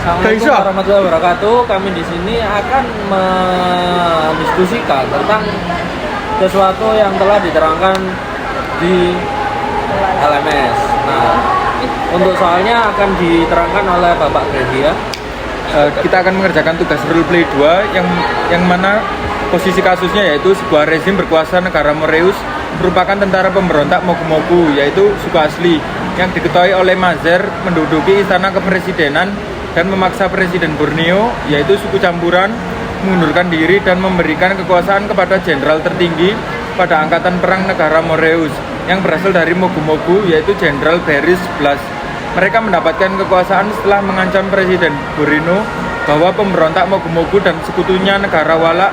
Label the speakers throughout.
Speaker 1: Assalamualaikum warahmatullahi wabarakatuh. Kami di sini akan mendiskusikan tentang sesuatu yang telah diterangkan di LMS. Nah, untuk soalnya akan diterangkan oleh Bapak Gregi ya.
Speaker 2: Kita akan mengerjakan tugas role play 2 yang mana posisi kasusnya yaitu sebuah rezim berkuasa negara Moreus merupakan tentara pemberontak Mogu-Mogu, yaitu suku asli yang diketahui oleh Mazer menduduki istana kepresidenan dan memaksa Presiden Borneo, yaitu suku campuran, mengundurkan diri dan memberikan kekuasaan kepada jenderal tertinggi pada angkatan perang negara Moreus yang berasal dari Mogu-Mogu, yaitu Jenderal Beris Blas. Mereka mendapatkan kekuasaan setelah mengancam Presiden Borneo bahwa pemberontak Mogu-Mogu dan sekutunya negara Walak,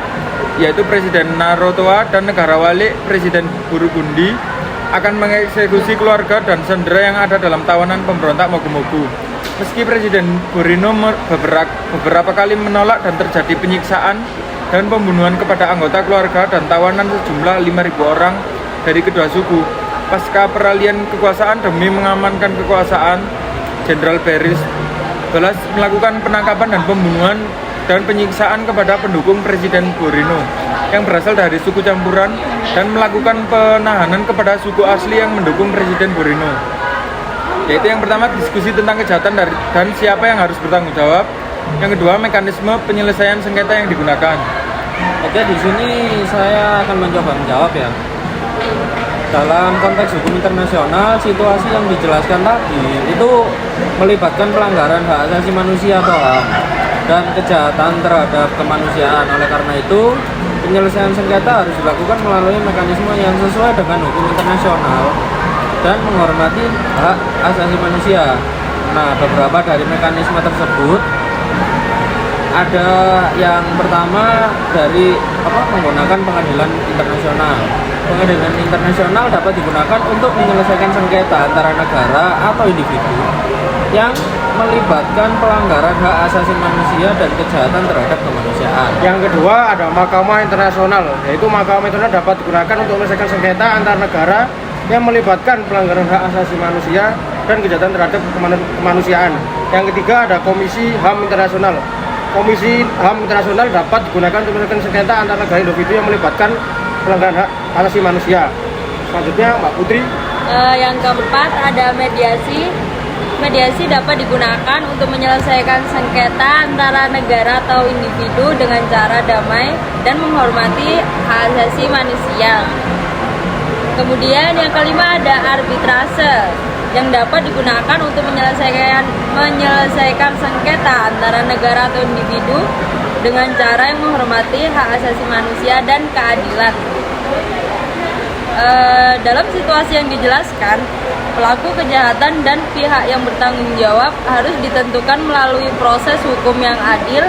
Speaker 2: yaitu Presiden Narotoa dan negara Walik Presiden Burugundi, akan mengeksekusi keluarga dan sandera yang ada dalam tawanan pemberontak Mogu-Mogu. Meski Presiden Borneo beberapa kali menolak dan terjadi penyiksaan dan pembunuhan kepada anggota keluarga dan tawanan sejumlah 5.000 orang dari kedua suku. Pasca peralihan kekuasaan demi mengamankan kekuasaan, Jenderal Beris Blas melakukan penangkapan dan pembunuhan dan penyiksaan kepada pendukung Presiden Borneo yang berasal dari suku campuran dan melakukan penahanan kepada suku asli yang mendukung Presiden Borneo. Yaitu yang pertama, diskusi tentang kejahatan dan siapa yang harus bertanggung jawab. Yang kedua, mekanisme penyelesaian sengketa yang digunakan.
Speaker 1: Oke, di sini saya akan mencoba menjawab ya. Dalam konteks hukum internasional, situasi yang dijelaskan tadi itu melibatkan pelanggaran hak asasi manusia atau HAM dan kejahatan terhadap kemanusiaan. Oleh karena itu, penyelesaian sengketa harus dilakukan melalui mekanisme yang sesuai dengan hukum internasional dan menghormati hak asasi manusia. Nah, beberapa dari mekanisme tersebut ada yang pertama dari menggunakan pengadilan internasional. Pengadilan internasional dapat digunakan untuk menyelesaikan sengketa antara negara atau individu yang melibatkan pelanggaran hak asasi manusia dan kejahatan terhadap kemanusiaan.
Speaker 3: Yang kedua ada Mahkamah Internasional, yaitu Mahkamah Internasional dapat digunakan untuk menyelesaikan sengketa antar negara yang melibatkan pelanggaran hak asasi manusia dan kejahatan terhadap kemanusiaan. Yang ketiga ada Komisi HAM Internasional. Komisi HAM Internasional dapat digunakan untuk menyelesaikan sengketa antar negara individu yang melibatkan pelanggaran hak asasi manusia. Selanjutnya Mbak Putri.
Speaker 4: Yang keempat ada mediasi. Mediasi dapat digunakan untuk menyelesaikan sengketa antara negara atau individu dengan cara damai dan menghormati hak asasi manusia. Kemudian yang kelima ada arbitrase yang dapat digunakan untuk menyelesaikan sengketa antara negara atau individu dengan cara yang menghormati hak asasi manusia dan keadilan. Dalam situasi yang dijelaskan, pelaku kejahatan dan pihak yang bertanggung jawab harus ditentukan melalui proses hukum yang adil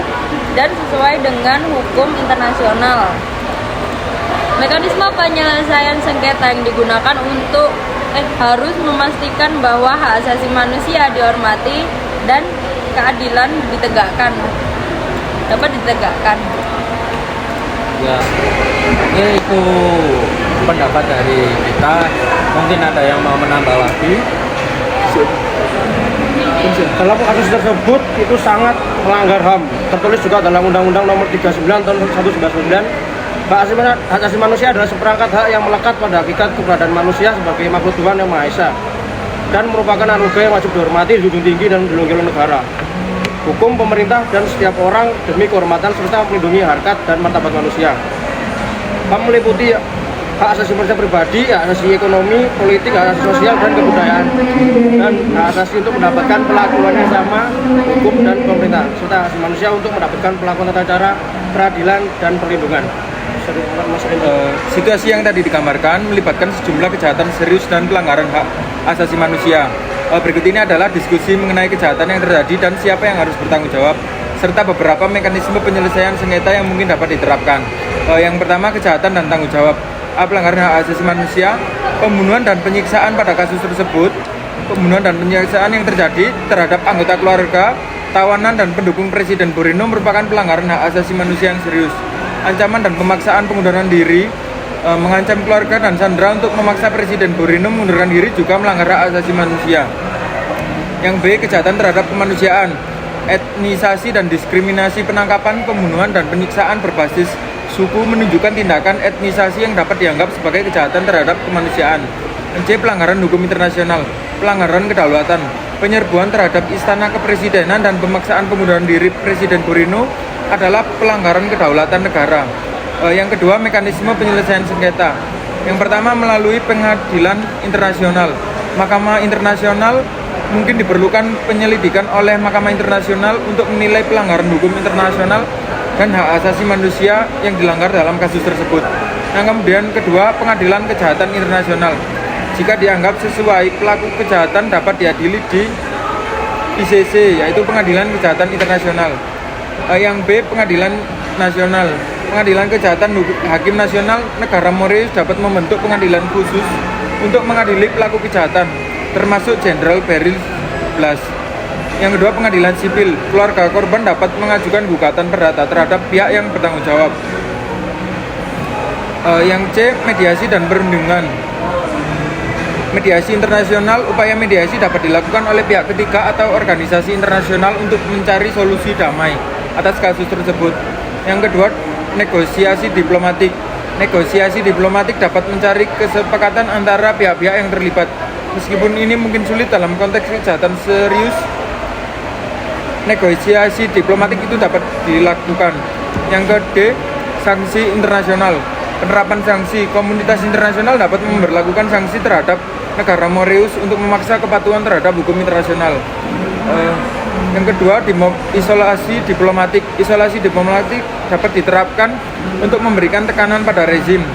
Speaker 4: dan sesuai dengan hukum internasional. Mekanisme penyelesaian sengketa yang digunakan untuk harus memastikan bahwa hak asasi manusia dihormati dan keadilan dapat ditegakkan.
Speaker 1: Ya, oke, itu pendapat dari kita. Mungkin ada yang mau menambah lagi.
Speaker 3: Dalam kasus tersebut itu sangat melanggar HAM. Tertulis juga dalam Undang-Undang Nomor 39 Tahun 1999. Hak asasi manusia adalah seperangkat hak yang melekat pada hakikat keberadaan manusia sebagai makhluk Tuhan Yang Maha Esa dan merupakan anugerah yang wajib dihormati, dijunjung tinggi dan dilindungi oleh negara, hukum, pemerintah, dan setiap orang demi kehormatan serta melindungi harkat dan martabat manusia. HAM meliputi hak asasi manusia pribadi, hak asasi ekonomi, politik, hak asasi sosial, dan kebudayaan, dan hak asasi untuk mendapatkan perlakuan yang sama, hukum dan pemerintah, serta hak asasi manusia untuk mendapatkan perlakuan tata cara, peradilan, dan perlindungan.
Speaker 2: Situasi yang tadi digambarkan melibatkan sejumlah kejahatan serius dan pelanggaran hak asasi manusia. Berikut ini adalah diskusi mengenai kejahatan yang terjadi dan siapa yang harus bertanggung jawab, serta beberapa mekanisme penyelesaian sengketa yang mungkin dapat diterapkan. Yang pertama, kejahatan dan tanggung jawab. Pelanggaran hak asasi manusia, pembunuhan dan penyiksaan pada kasus tersebut. Pembunuhan dan penyiksaan yang terjadi terhadap anggota keluarga, tawanan, dan pendukung Presiden Borneo merupakan pelanggaran hak asasi manusia yang serius. Ancaman dan pemaksaan pengunduran diri, mengancam keluarga dan sandera untuk memaksa Presiden Borneo mengundurkan diri juga melanggar hak asasi manusia. Yang B, kejahatan terhadap kemanusiaan. etnisasi dan diskriminasi, penangkapan, pembunuhan, dan penyiksaan berbasis suku menunjukkan tindakan etnisasi yang dapat dianggap sebagai kejahatan terhadap kemanusiaan. C. Pelanggaran hukum internasional, pelanggaran kedaulatan, penyerbuan terhadap istana kepresidenan dan pemaksaan pembunuhan diri Presiden Borino adalah pelanggaran kedaulatan negara. Yang kedua, mekanisme penyelesaian sengketa. Yang pertama, melalui pengadilan internasional. Mahkamah internasional mungkin diperlukan penyelidikan oleh Mahkamah Internasional untuk menilai pelanggaran hukum internasional dan hak asasi manusia yang dilanggar dalam kasus tersebut. Yang kemudian kedua, pengadilan kejahatan internasional. Jika dianggap sesuai, pelaku kejahatan dapat diadili di ICC, yaitu Pengadilan Kejahatan Internasional. Yang B, pengadilan nasional. Pengadilan Kejahatan Hakim Nasional negara Moreus dapat membentuk pengadilan khusus untuk mengadili pelaku kejahatan, termasuk Jenderal Beryl Blas. Yang kedua, pengadilan sipil. Keluarga korban dapat mengajukan gugatan perdata terhadap pihak yang bertanggung jawab. Yang C, mediasi dan perundingan. Mediasi internasional. Upaya mediasi dapat dilakukan oleh pihak ketiga atau organisasi internasional untuk mencari solusi damai atas kasus tersebut. Yang kedua, negosiasi diplomatik. Negosiasi diplomatik dapat mencari kesepakatan antara pihak-pihak yang terlibat. Meskipun ini mungkin sulit dalam konteks kejahatan serius, negosiasi diplomatik itu dapat dilakukan. Yang kedua, sanksi internasional. Penerapan sanksi. Komunitas internasional dapat memberlakukan sanksi terhadap negara Moreus untuk memaksa kepatuhan terhadap hukum internasional. Yang kedua, isolasi diplomatik. Isolasi diplomatik dapat diterapkan untuk memberikan tekanan pada rezim.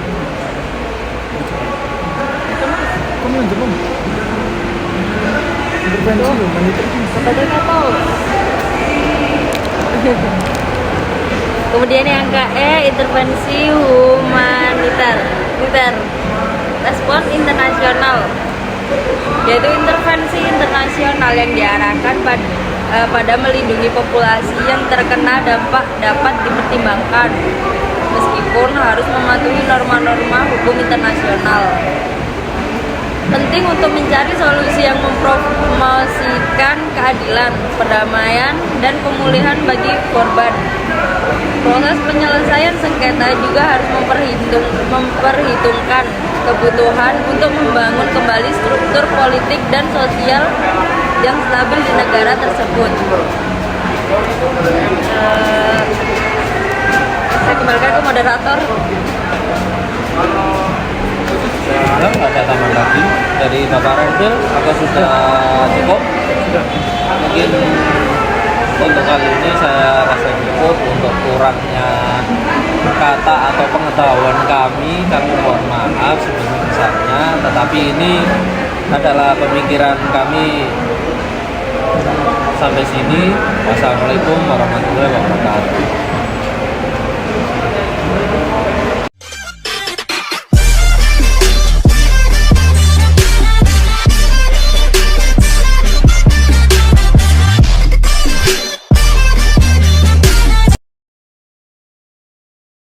Speaker 4: Kemudian yang ke intervensi humaniter. Respon internasional, yaitu intervensi internasional yang diarahkan pada melindungi populasi yang terkena dampak dapat dipertimbangkan meskipun harus mematuhi norma-norma hukum internasional. Penting untuk mencari solusi yang mempromosikan keadilan, perdamaian, dan pemulihan bagi korban. Proses penyelesaian sengketa juga harus memperhitungkan kebutuhan untuk membangun kembali struktur politik dan sosial yang stabil di negara tersebut. Saya kembalikan ke moderator.
Speaker 1: Nggak ada tambahan lagi dari Bapak Renvil, apa sudah cukup? Mungkin untuk kali ini saya rasa cukup. Untuk kurangnya kata atau pengetahuan kami mohon maaf sebesar-besarnya, tetapi ini adalah pemikiran kami. Sampai sini, wassalamualaikum warahmatullahi wabarakatuh.